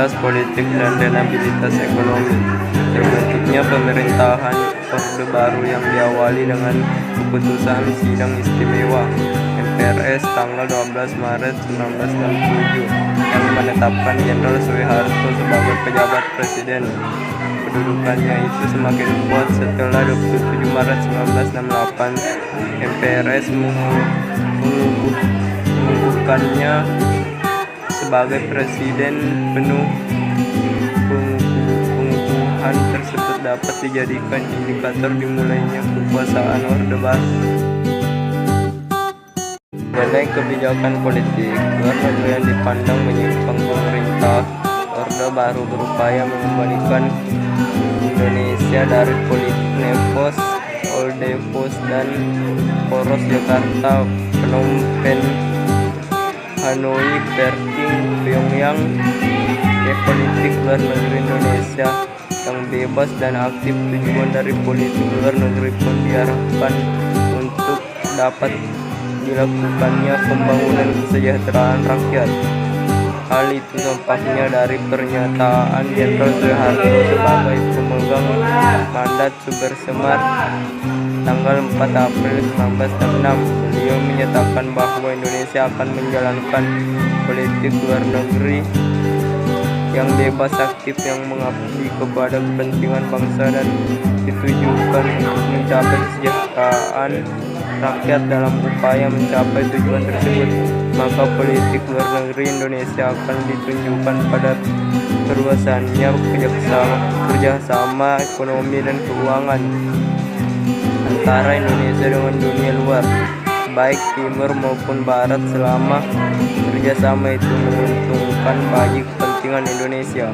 stabilitas politik dan renabilitas ekonomi. Terbentuknya pemerintahan Orde Baru yang diawali dengan keputusan Sidang Istimewa MPRS tanggal 12 Maret 1967 yang menetapkan Jenderal Soeharto sebagai pejabat presiden. Kedudukannya itu semakin kuat setelah 27 Maret 1968 MPRS mengukuhkannya sebagai presiden penuh. Pengukuhan tersebut dapat dijadikan indikator dimulainya kekuasaan Orde Baru. Mengenai kebijakan politik luar negeri yang dipandang menyimpang, pemerintah Orde Baru berupaya mengembalikan Indonesia dari politik Nepos, Oldepos, dan Poros Jakarta, Phnom Penh, Hanoi, Peking, Pyongyang ke politik luar negeri Indonesia yang bebas dan aktif. Tujuan dari politik luar negeri pun diarahkan untuk dapat dilakukannya pembangunan kesejahteraan rakyat. Hal itu nampaknya dari pernyataan Jenderal Soeharto sebagai pemegang mandat Sumber Semar tanggal 4 April 1966. Beliau menyatakan bahwa Indonesia akan menjalankan politik luar negeri yang bebas, aktif, yang mengabdi kepada kepentingan bangsa dan ditujukan untuk mencapai kesejahteraan rakyat. Dalam upaya mencapai tujuan tersebut, maka politik luar negeri Indonesia akan ditunjukkan pada perluasannya kerjasama ekonomi dan keuangan antara Indonesia dengan dunia luar, baik timur maupun barat, selama kerjasama itu menguntungkan bagi kepentingan Indonesia.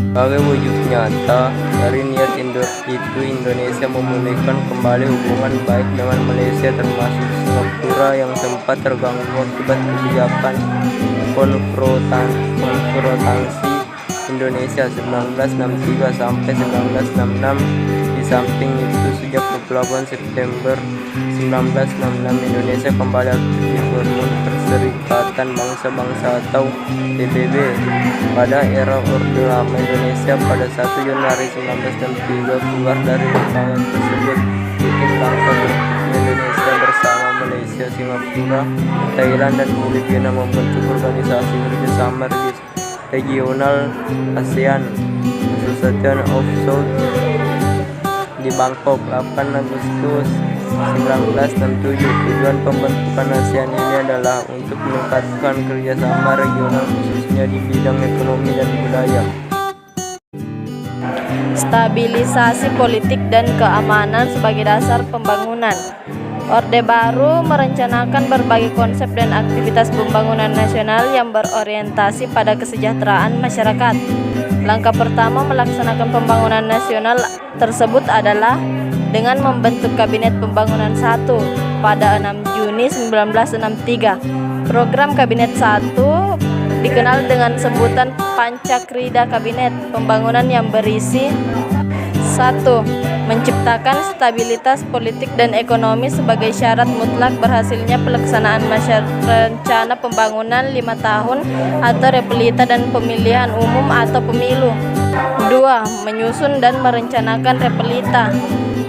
Sebagai wujud nyata dari niat itu, Indonesia memulihkan kembali hubungan baik dengan Malaysia, termasuk Singapura yang sempat terganggu akibat kebijakan konfrontasi Indonesia 1963 sampai 1966. Di samping itu, sejak 28 September 1966 Indonesia kembali aktif di Forum Perserikatan Bangsa-Bangsa atau PBB. Pada era Orde Lama, Indonesia pada 1 Januari 1963 keluar dari lembaga tersebut. Bikin langkah berikutnya, Indonesia bersama Malaysia, Singapura, Thailand, dan Filipina membentuk organisasi kerjasama regional ASEAN, Association of South, di Bangkok 8 Agustus 1967. Tujuan pembentukan ASEAN ini adalah untuk meningkatkan kerjasama regional khususnya di bidang ekonomi dan budaya. Stabilisasi politik dan keamanan sebagai dasar pembangunan. Orde Baru merencanakan berbagai konsep dan aktivitas pembangunan nasional yang berorientasi pada kesejahteraan masyarakat. Langkah pertama melaksanakan pembangunan nasional tersebut adalah dengan membentuk Kabinet Pembangunan 1 pada 6 Juni 1963. Program Kabinet 1 dikenal dengan sebutan Pancakrida Kabinet Pembangunan yang berisi 1. Menciptakan stabilitas politik dan ekonomi sebagai syarat mutlak berhasilnya pelaksanaan rencana pembangunan 5 tahun atau repelita dan pemilihan umum atau pemilu. 2. Menyusun dan merencanakan repelita.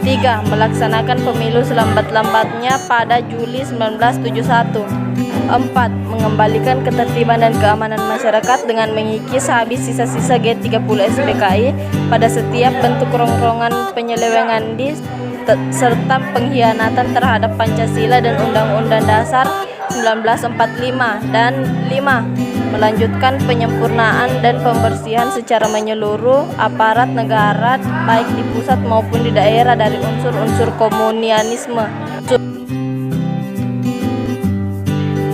3. Melaksanakan pemilu selambat-lambatnya pada Juli 1971. 4. Mengembalikan ketertiban dan keamanan masyarakat dengan mengikis habis sisa-sisa G30 SPKI pada setiap bentuk rongrongan penyelewengan serta pengkhianatan terhadap Pancasila dan Undang-Undang Dasar 1945. Dan 5. Melanjutkan penyempurnaan dan pembersihan secara menyeluruh aparat negara baik di pusat maupun di daerah dari unsur-unsur komunisme.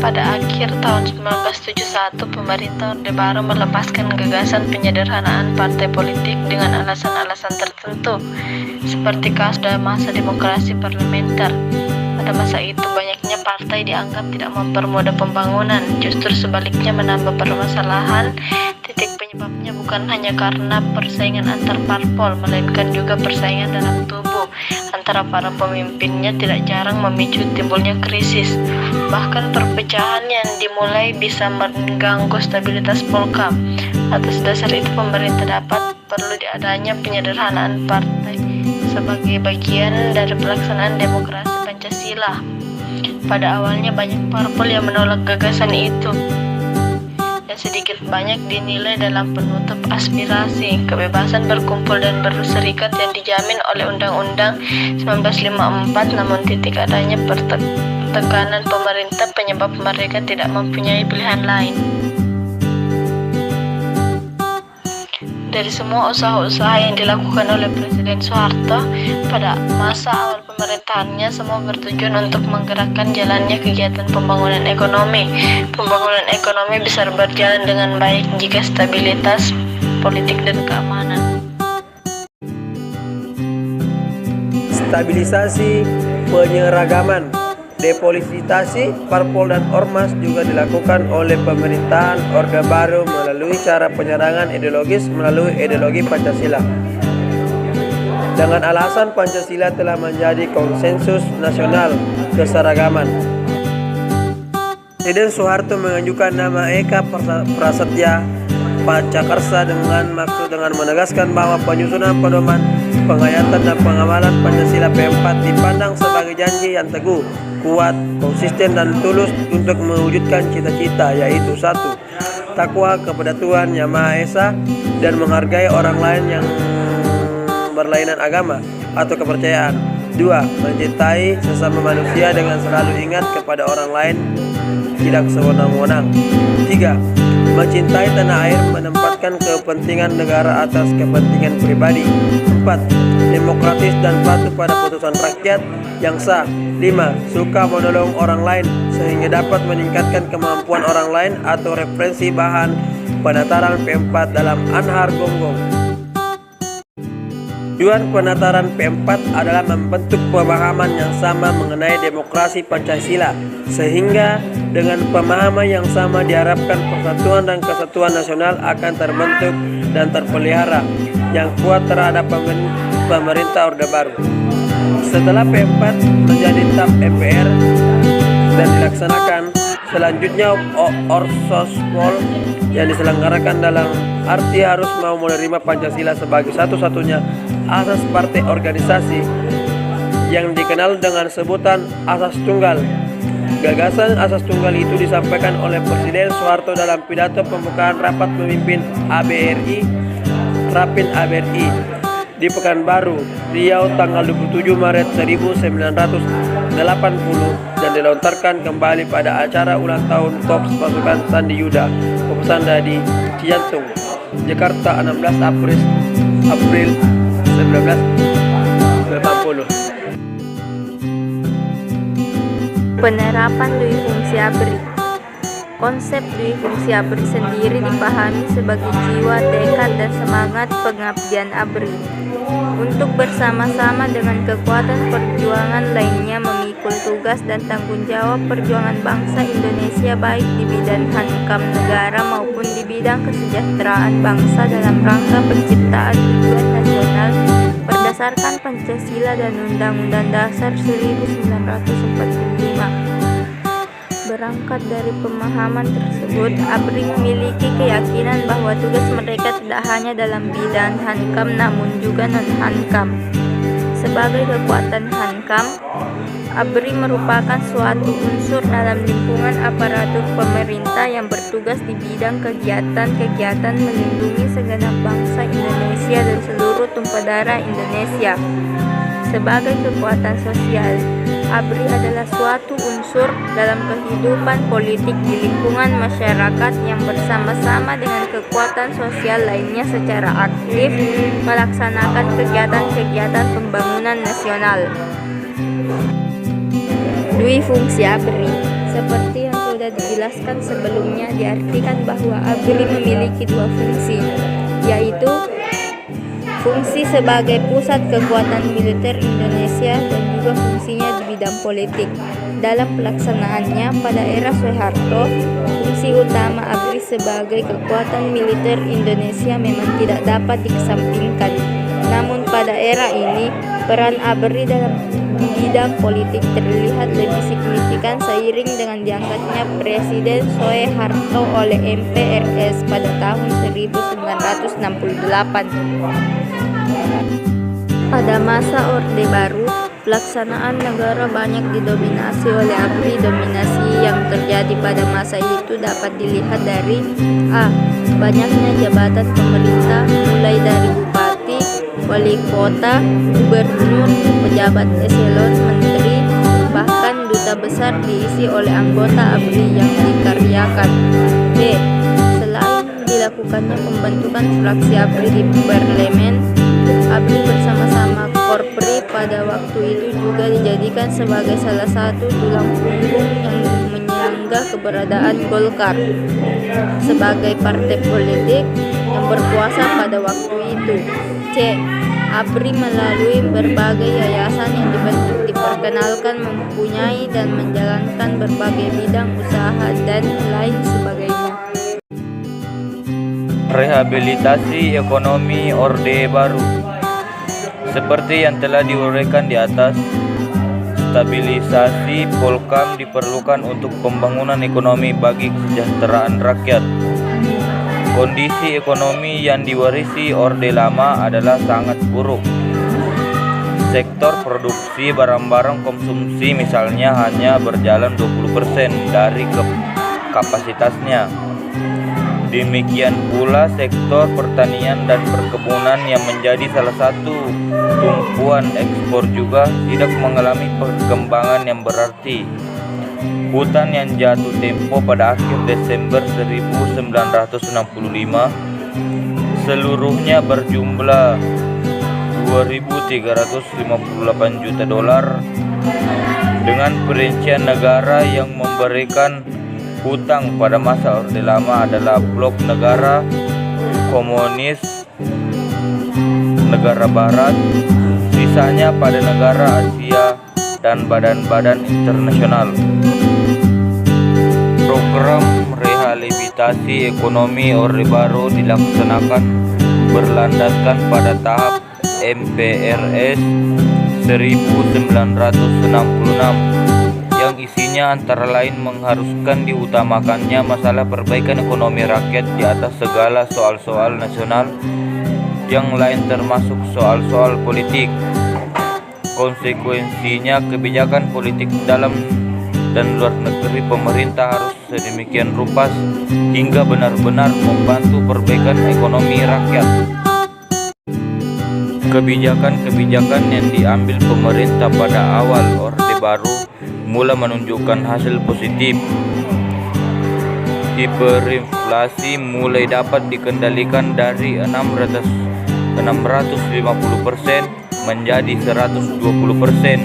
Pada akhir tahun 1971, pemerintah Orde Baru melepaskan gagasan penyederhanaan partai politik dengan alasan-alasan tertentu, seperti kasus dalam masa demokrasi parlementer. Pada masa itu, banyaknya partai dianggap tidak mempermudah pembangunan, justru sebaliknya menambah permasalahan. Titik penyebabnya bukan hanya karena persaingan antar parpol, melainkan juga persaingan dalam tubuh antara para pemimpinnya tidak jarang memicu timbulnya krisis. Bahkan perpecahan yang dimulai bisa mengganggu stabilitas Polkam. Atas dasar itu pemerintah dapat perlu diadanya penyederhanaan partai sebagai bagian dari pelaksanaan demokrasi Pancasila. Pada awalnya banyak parpol yang menolak gagasan itu, dan sedikit banyak dinilai dalam penutup aspirasi kebebasan berkumpul dan berserikat yang dijamin oleh Undang-Undang 1954. Namun titik adanya tekanan pemerintah penyebab mereka tidak mempunyai pilihan lain. Dari semua usaha-usaha yang dilakukan oleh Presiden Soeharto pada masa awal pemerintahannya, semua bertujuan untuk menggerakkan jalannya kegiatan pembangunan ekonomi. Pembangunan ekonomi bisa berjalan dengan baik jika stabilitas politik dan keamanan. Stabilisasi penyeragaman, depolitisasi parpol dan ormas juga dilakukan oleh pemerintahan Orde Baru melalui cara penyerangan ideologis melalui ideologi Pancasila. Dengan alasan Pancasila telah menjadi konsensus nasional keseragaman, Presiden Soeharto mengajukan nama Eka Prasetya Pancakarsa dengan menegaskan bahwa penyusunan pedoman penghayatan dan pengamalan Pancasila P4 dipandang sebagai janji yang teguh, kuat, konsisten dan tulus untuk mewujudkan cita-cita, yaitu 1. Takwa kepada Tuhan Yang Maha Esa dan menghargai orang lain yang berlainan agama atau kepercayaan. 2. Mencintai sesama manusia dengan selalu ingat kepada orang lain, tidak sewenang-wenang. 3. Mencintai tanah air, menempatkan kepentingan negara atas kepentingan pribadi. 4. Demokratis dan patuh pada putusan rakyat yang sah. 5. Suka menolong orang lain sehingga dapat meningkatkan kemampuan orang lain atau referensi bahan penataran P4 dalam Anhar Gonggong. Tujuan penataran P4 adalah membentuk pemahaman yang sama mengenai demokrasi Pancasila, sehingga dengan pemahaman yang sama diharapkan persatuan dan kesatuan nasional akan terbentuk dan terpelihara yang kuat terhadap pemerintah Orde Baru. Setelah P4 menjadi TAP MPR dan dilaksanakan, selanjutnya Orsospol yang diselenggarakan dalam arti harus mau menerima Pancasila sebagai satu-satunya asas partai organisasi yang dikenal dengan sebutan asas tunggal. Gagasan asas tunggal itu disampaikan oleh Presiden Soeharto dalam pidato pembukaan rapat pemimpin ABRI Rapin ABRI di Pekanbaru, Riau tanggal 27 Maret 1980 dan dilontarkan kembali pada acara ulang tahun Korps Pasukan Sandi Yuda Kopasanda di Cijantung, Jakarta 16 April 1980. Penerapan dui fungsi ABRI. Konsep dui fungsi ABRI sendiri dipahami sebagai jiwa, tekad, dan semangat pengabdian ABRI untuk bersama-sama dengan kekuatan perjuangan lainnya memikul tugas dan tanggung jawab perjuangan bangsa Indonesia baik di bidang hankam negara maupun di bidang kesejahteraan bangsa dalam rangka penciptaan tujuan nasional berdasarkan Pancasila dan Undang-Undang Dasar 1945. Berangkat dari pemahaman tersebut, ABRI memiliki keyakinan bahwa tugas mereka tidak hanya dalam bidang hankam namun juga non-hankam. Sebagai kekuatan hankam, ABRI merupakan suatu unsur dalam lingkungan aparatur pemerintah yang bertugas di bidang kegiatan-kegiatan melindungi segenap bangsa Indonesia dan seluruh tumpah darah Indonesia. Sebagai kekuatan sosial, ABRI adalah suatu unsur dalam kehidupan politik di lingkungan masyarakat yang bersama-sama dengan kekuatan sosial lainnya secara aktif melaksanakan kegiatan-kegiatan pembangunan nasional. Dui fungsi ABRI. Seperti yang sudah dijelaskan sebelumnya, diartikan bahwa ABRI memiliki dua fungsi, yaitu fungsi sebagai pusat kekuatan militer Indonesia dan juga fungsinya di bidang politik. Dalam pelaksanaannya pada era Soeharto, fungsi utama ABRI sebagai kekuatan militer Indonesia memang tidak dapat dikesampingkan. Namun pada era ini, peran ABRI dalam di bidang politik terlihat lebih signifikan seiring dengan diangkatnya Presiden Soeharto oleh MPRS pada tahun 1968. Pada masa Orde Baru, pelaksanaan negara banyak didominasi oleh ABRI. Dominasi yang terjadi pada masa itu dapat dilihat dari a. banyaknya jabatan pemerintah, mulai dari bupati, wali kota, gubernur, pejabat eselon, menteri, bahkan duta besar diisi oleh anggota ABRI yang dikaryakan. b. Selain dilakukannya pembentukan fraksi ABRI di parlemen, ABRI bersama-sama Korpri pada waktu itu juga dijadikan sebagai salah satu tulang punggung yang menyangga keberadaan Golkar sebagai partai politik yang berkuasa pada waktu itu. C. ABRI melalui berbagai yayasan yang dibentuk diperkenalkan mempunyai dan menjalankan berbagai bidang usaha dan lain sebagainya. Rehabilitasi ekonomi Orde Baru. Seperti yang telah diuraikan di atas, stabilisasi Polkam diperlukan untuk pembangunan ekonomi bagi kesejahteraan rakyat. Kondisi ekonomi yang diwarisi Orde Lama adalah sangat buruk. Sektor produksi barang-barang konsumsi misalnya hanya berjalan 20% dari kapasitasnya. Demikian pula sektor pertanian dan perkebunan yang menjadi salah satu tumpuan ekspor juga tidak mengalami perkembangan yang berarti. Hutan yang jatuh tempo pada akhir Desember 1965 seluruhnya berjumlah 2.358 juta dolar dengan perincian negara yang memberikan hutang pada masa Orde Lama adalah blok negara komunis, negara barat, sisanya pada negara Asia dan badan-badan internasional. Program rehabilitasi ekonomi Orde Baru dilaksanakan berlandaskan pada tahap MPRS 1966 yang isinya antara lain mengharuskan diutamakannya masalah perbaikan ekonomi rakyat di atas segala soal-soal nasional yang lain termasuk soal-soal politik. Konsekuensinya kebijakan politik dalam dan luar negeri pemerintah harus sedemikian rupa hingga benar-benar membantu perbaikan ekonomi rakyat. Kebijakan-kebijakan yang diambil pemerintah pada awal Orde Baru mulai menunjukkan hasil positif. Hiperinflasi mulai dapat dikendalikan dari 650% menjadi 120%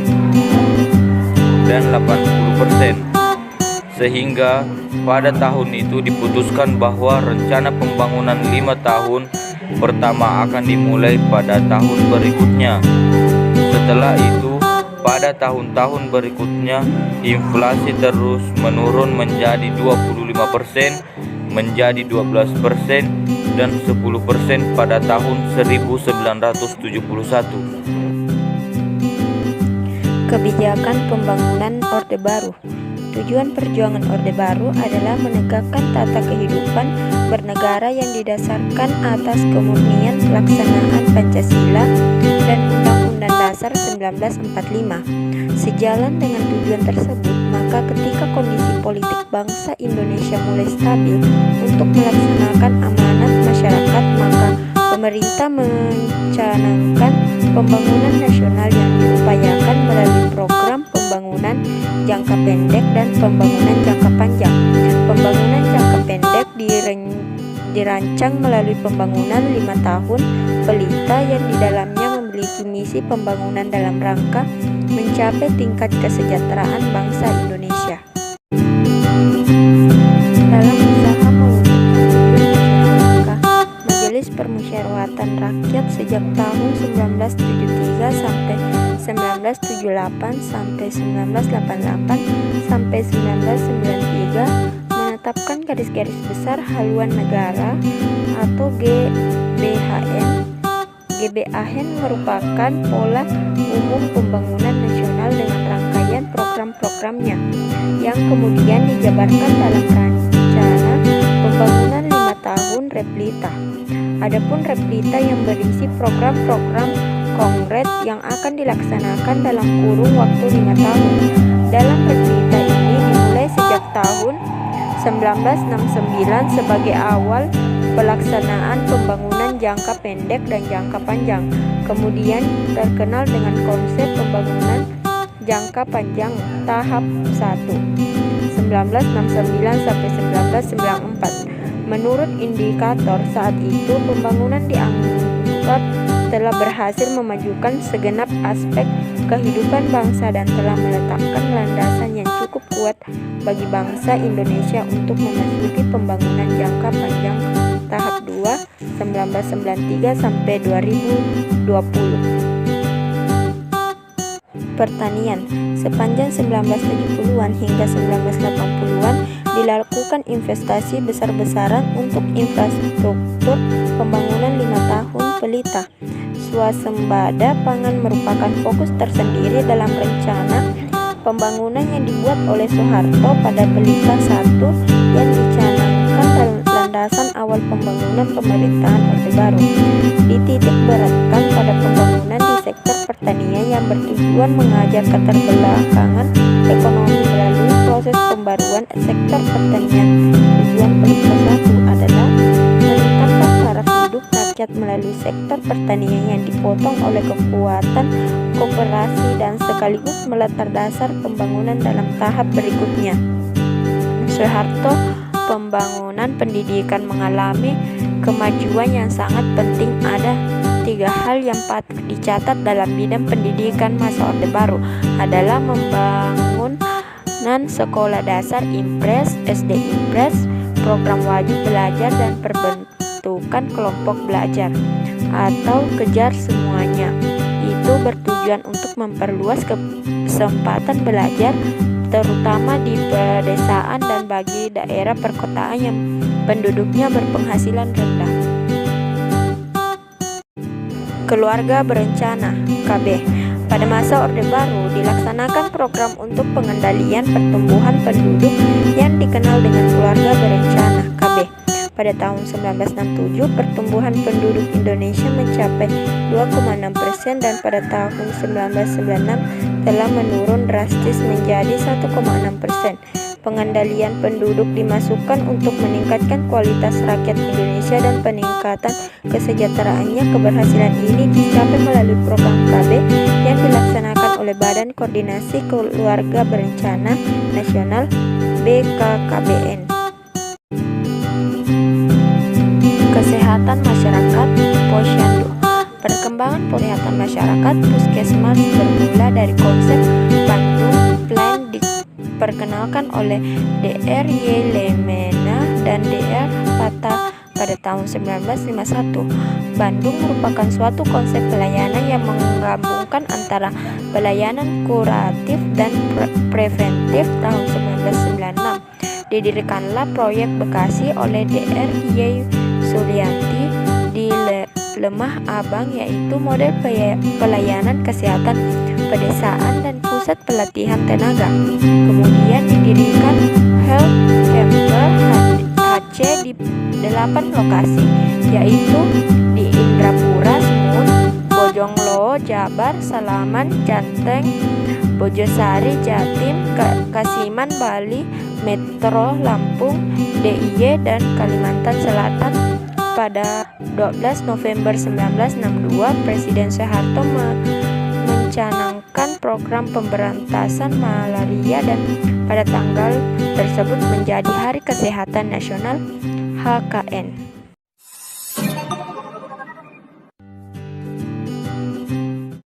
dan 80%. Sehingga pada tahun itu diputuskan bahwa rencana pembangunan 5 tahun pertama akan dimulai pada tahun berikutnya. Setelah itu, pada tahun-tahun berikutnya, inflasi terus menurun menjadi 25%, menjadi 12%, dan 10% pada tahun 1971. Kebijakan pembangunan Orde Baru. Tujuan perjuangan Orde Baru adalah menegakkan tata kehidupan bernegara yang didasarkan atas kemurnian pelaksanaan Pancasila dan Undang-Undang Dasar 1945. Sejalan dengan tujuan tersebut, maka ketika kondisi politik bangsa Indonesia mulai stabil untuk melaksanakan amanat masyarakat, maka pemerintah mencanangkan pembangunan nasional yang diupayakan melalui program pembangunan jangka pendek dan pembangunan jangka panjang. Pembangunan jangka pendek dirancang melalui pembangunan 5 tahun pelita yang di dalamnya memiliki misi pembangunan dalam rangka mencapai tingkat kesejahteraan bangsa Indonesia. Dalam usaha mewujudkan tujuan nasional, Majelis Permusyawaratan Rakyat sejak tahun 1973 sampai 1978 sampai 1988 sampai 1993 menetapkan garis-garis besar haluan negara atau GBHN. GBHN merupakan pola umum pembangunan nasional nasional dengan rangkaian program-programnya yang kemudian dijabarkan dalam rencana pembangunan 5 tahun Replita. Adapun Replita yang berisi program-program konkret yang akan dilaksanakan dalam kurun waktu 5 tahun. Dalam Replita ini dimulai sejak tahun 1969 sebagai awal pelaksanaan pembangunan jangka pendek dan jangka panjang. Kemudian terkenal dengan konsep pembangunan jangka panjang tahap 1 1969 sampai 1994. Menurut indikator saat itu, pembangunan dianggap telah berhasil memajukan segenap aspek kehidupan bangsa dan telah meletakkan landasan yang cukup kuat bagi bangsa Indonesia untuk memasuki pembangunan jangka panjang tahap 2 1993 sampai 2020. Pertanian. Sepanjang 1970-an hingga 1980-an dilakukan investasi besar-besaran untuk infrastruktur pembangunan 5 tahun Pelita. Swasembada pangan merupakan fokus tersendiri dalam rencana pembangunan yang dibuat oleh Soeharto pada Pelita 1 yang dicanangkan dalam landasan awal pembangunan pemerintahan Orde Baru. Dititik beratkan pada pembangunan di sektor pertanian yang bertujuan mengajar keterbelakangan ekonomi melalui proses pembaruan sektor pertanian. Tujuan Pelita 1 adalah meningkatkan taraf hidup rakyat melalui sektor pertanian yang dipotong oleh kekuatan koperasi dan sekaligus melatar dasar pembangunan dalam tahap berikutnya. Soeharto, pembangunan pendidikan mengalami kemajuan yang sangat penting. Ada 3 hal yang patut dicatat dalam bidang pendidikan masa Orde Baru adalah pembangunan sekolah dasar Impres, SD Impres, program wajib belajar dan perbentukan kelompok belajar atau kejar semuanya. Itu bertujuan untuk memperluas kesempatan belajar terutama di pedesaan dan bagi daerah perkotaan yang penduduknya berpenghasilan rendah. Keluarga berencana (KB). Pada masa Orde Baru dilaksanakan program untuk pengendalian pertumbuhan penduduk yang dikenal dengan keluarga berencana (KB). Pada tahun 1967 pertumbuhan penduduk Indonesia mencapai 2,6% dan pada tahun 1996 telah menurun drastis menjadi 1,6%. Pengendalian penduduk dimasukkan untuk meningkatkan kualitas rakyat Indonesia dan peningkatan kesejahteraannya. Keberhasilan ini dicapai melalui program KB yang dilaksanakan oleh Badan Koordinasi Keluarga Berencana Nasional (BKKBN). Kesehatan masyarakat Posyandu. Perkembangan kesehatan masyarakat Puskesmas bermula dari konsep Bandung Plan diperkenalkan oleh Dr. Y. Lemena dan Dr. Pata pada tahun 1951. Bandung merupakan suatu konsep pelayanan yang menggabungkan antara pelayanan kuratif dan preventif. Tahun 1996 didirikanlah proyek Bekasi oleh Dr. Y. Sulianti di Lemah Abang, yaitu model pelayanan kesehatan pedesaan dan pusat pelatihan tenaga. Kemudian didirikan Health Center HC di 8 lokasi, yaitu di Indrapura, Sumut, Bojonglo, Jabar, Salaman, Janteng, Bojosari, Jatim, Kasiman, Bali, Metro, Lampung, DIY, dan Kalimantan Selatan. Pada 12 November 1962, Presiden Soeharto mencanangkan program pemberantasan malaria dan pada tanggal tersebut menjadi Hari Kesehatan Nasional (HKN).